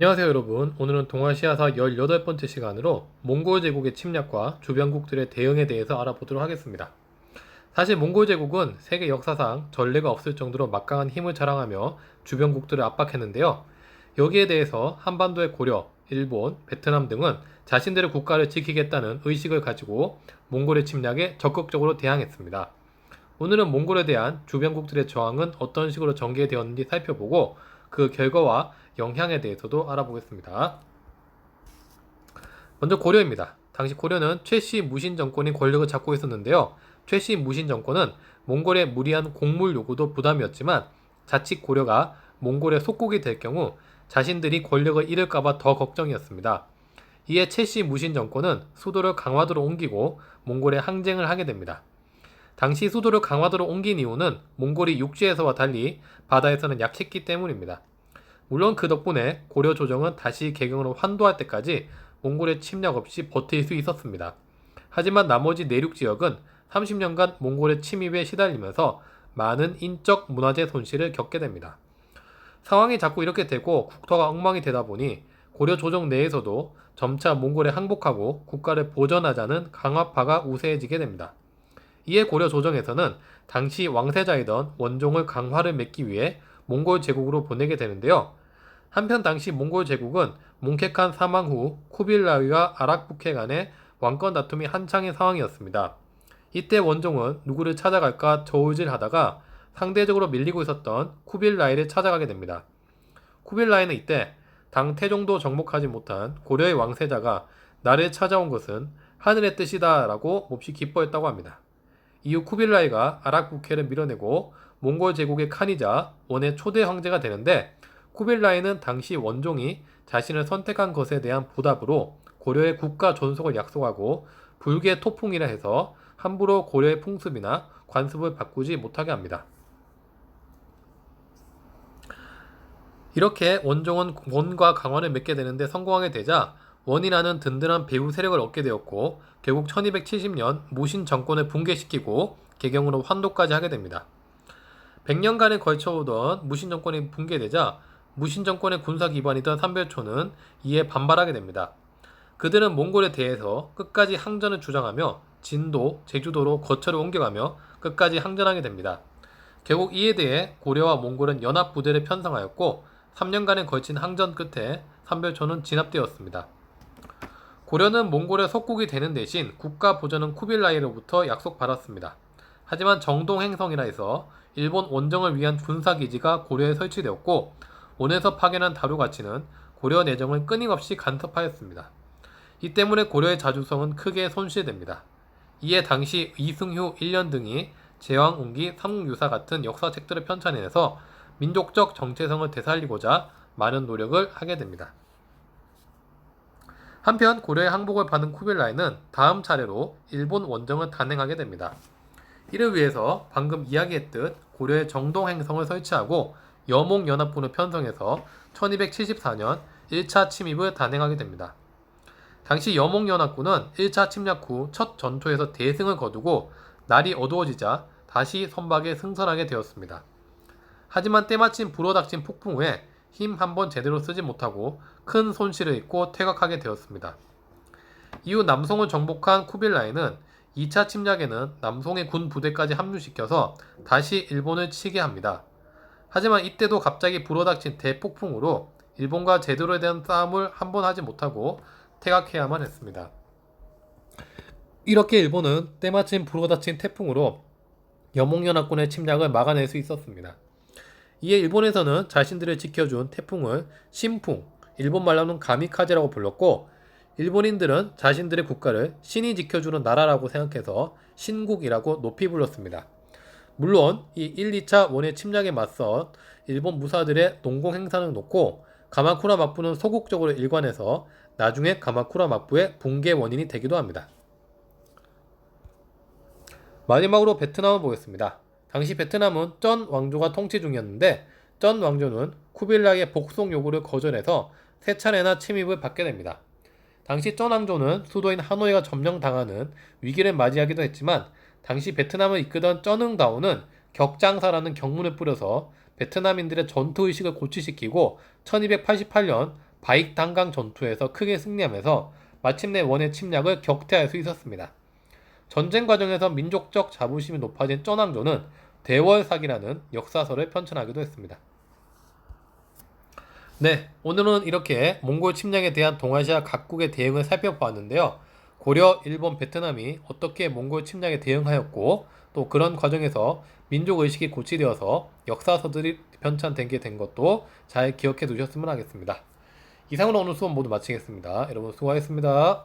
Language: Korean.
안녕하세요 여러분. 오늘은 동아시아사 18번째 시간으로 몽골 제국의 침략과 주변국들의 대응에 대해서 알아보도록 하겠습니다. 사실 몽골 제국은 세계 역사상 전례가 없을 정도로 막강한 힘을 자랑하며 주변국들을 압박했는데요. 여기에 대해서 한반도의 고려, 일본, 베트남 등은 자신들의 국가를 지키겠다는 의식을 가지고 몽골의 침략에 적극적으로 대항했습니다. 오늘은 몽골에 대한 주변국들의 저항은 어떤 식으로 전개되었는지 살펴보고 그 결과와 영향에 대해서도 알아보겠습니다. 먼저 고려입니다. 당시 고려는 최씨 무신 정권이 권력을 잡고 있었는데요. 최씨 무신 정권은 몽골의 무리한 곡물 요구도 부담이었지만 자칫 고려가 몽골의 속국이 될 경우 자신들이 권력을 잃을까봐 더 걱정이었습니다. 이에 최씨 무신 정권은 수도를 강화도로 옮기고 몽골에 항쟁을 하게 됩니다. 당시 수도를 강화도로 옮긴 이유는 몽골이 육지에서와 달리 바다에서는 약했기 때문입니다. 물론 그 덕분에 고려 조정은 다시 개경으로 환도할 때까지 몽골의 침략 없이 버틸 수 있었습니다. 하지만 나머지 내륙 지역은 30년간 몽골의 침입에 시달리면서 많은 인적 문화재 손실을 겪게 됩니다. 상황이 자꾸 이렇게 되고 국토가 엉망이 되다 보니 고려 조정 내에서도 점차 몽골에 항복하고 국가를 보전하자는 강화파가 우세해지게 됩니다. 이에 고려 조정에서는 당시 왕세자이던 원종을 강화를 맺기 위해 몽골 제국으로 보내게 되는데요. 한편 당시 몽골 제국은 몽케칸 사망 후 쿠빌라이와 아락부케 간의 왕권 다툼이 한창인 상황이었습니다. 이때 원종은 누구를 찾아갈까 저울질하다가 상대적으로 밀리고 있었던 쿠빌라이를 찾아가게 됩니다. 쿠빌라이는 이때 당 태종도 정복하지 못한 고려의 왕세자가 나를 찾아온 것은 하늘의 뜻이다 라고 몹시 기뻐했다고 합니다. 이후 쿠빌라이가 아락부케를 밀어내고 몽골 제국의 칸이자 원의 초대 황제가 되는데 쿠빌라이는 당시 원종이 자신을 선택한 것에 대한 보답으로 고려의 국가 존속을 약속하고 불계 토풍이라 해서 함부로 고려의 풍습이나 관습을 바꾸지 못하게 합니다. 이렇게 원종은 원과 강화를 맺게 되는데 성공하게 되자 원이라는 든든한 배후 세력을 얻게 되었고 결국 1270년 무신 정권을 붕괴시키고 개경으로 환도까지 하게 됩니다. 100년간에 걸쳐오던 무신 정권이 붕괴되자 무신 정권의 군사 기반이던 삼별초는 이에 반발하게 됩니다. 그들은 몽골에 대해서 끝까지 항전을 주장하며 진도, 제주도로 거처를 옮겨가며 끝까지 항전하게 됩니다. 결국 이에 대해 고려와 몽골은 연합부대를 편성하였고 3년간에 걸친 항전 끝에 삼별초는 진압되었습니다. 고려는 몽골의 속국이 되는 대신 국가 보전은 쿠빌라이로부터 약속받았습니다. 하지만 정동행성이라 해서 일본 원정을 위한 군사기지가 고려에 설치되었고 원에서 파견한 다루가치는 고려 내정을 끊임없이 간섭하였습니다. 이 때문에 고려의 자주성은 크게 손실됩니다. 이에 당시 이승휴 1년 등이 제왕운기, 삼국유사 같은 역사책들을 편찬해서 민족적 정체성을 되살리고자 많은 노력을 하게 됩니다. 한편 고려의 항복을 받은 쿠빌라이는 다음 차례로 일본 원정을 단행하게 됩니다. 이를 위해서 방금 이야기했듯 고려의 정동행성을 설치하고 여몽연합군을 편성해서 1274년 1차 침입을 단행하게 됩니다. 당시 여몽연합군은 1차 침략 후 첫 전투에서 대승을 거두고 날이 어두워지자 다시 선박에 승선하게 되었습니다. 하지만 때마침 불어닥친 폭풍 후에 힘 한 번 제대로 쓰지 못하고 큰 손실을 입고 퇴각하게 되었습니다. 이후 남송을 정복한 쿠빌라이는 2차 침략에는 남송의 군 부대까지 합류시켜서 다시 일본을 치게 합니다. 하지만 이때도 갑자기 불어닥친 대폭풍으로 일본과 제도에 대한 싸움을 한 번 하지 못하고 퇴각해야만 했습니다. 이렇게 일본은 때마침 불어닥친 태풍으로 여몽연합군의 침략을 막아낼 수 있었습니다. 이에 일본에서는 자신들을 지켜준 태풍을 신풍, 일본 말로는 가미카제라고 불렀고 일본인들은 자신들의 국가를 신이 지켜주는 나라라고 생각해서 신국이라고 높이 불렀습니다. 물론 이 1, 2차 원의 침략에 맞서 일본 무사들의 농공 행사는 놓고 가마쿠라 막부는 소극적으로 일관해서 나중에 가마쿠라 막부의 붕괴 원인이 되기도 합니다. 마지막으로 베트남을 보겠습니다. 당시 베트남은 쩐 왕조가 통치 중이었는데 쩐 왕조는 쿠빌라이의 복송 요구를 거절해서 세 차례나 침입을 받게 됩니다. 당시 쩐 왕조는 수도인 하노이가 점령당하는 위기를 맞이하기도 했지만 당시 베트남을 이끄던 쩐응다오는 격장사라는 경문을 뿌려서 베트남인들의 전투의식을 고취시키고 1288년 바익단강 전투에서 크게 승리하면서 마침내 원의 침략을 격퇴할 수 있었습니다. 전쟁 과정에서 민족적 자부심이 높아진 쩌낭조는 대월사기라는 역사설을 편찬하기도 했습니다. 네, 오늘은 이렇게 몽골 침략에 대한 동아시아 각국의 대응을 살펴보았는데요. 고려, 일본, 베트남이 어떻게 몽골 침략에 대응하였고 또 그런 과정에서 민족의식이 고취되어서 역사서들이 편찬된 게 된 것도 잘 기억해 두셨으면 하겠습니다. 이상으로 오늘 수업 모두 마치겠습니다. 여러분 수고하셨습니다.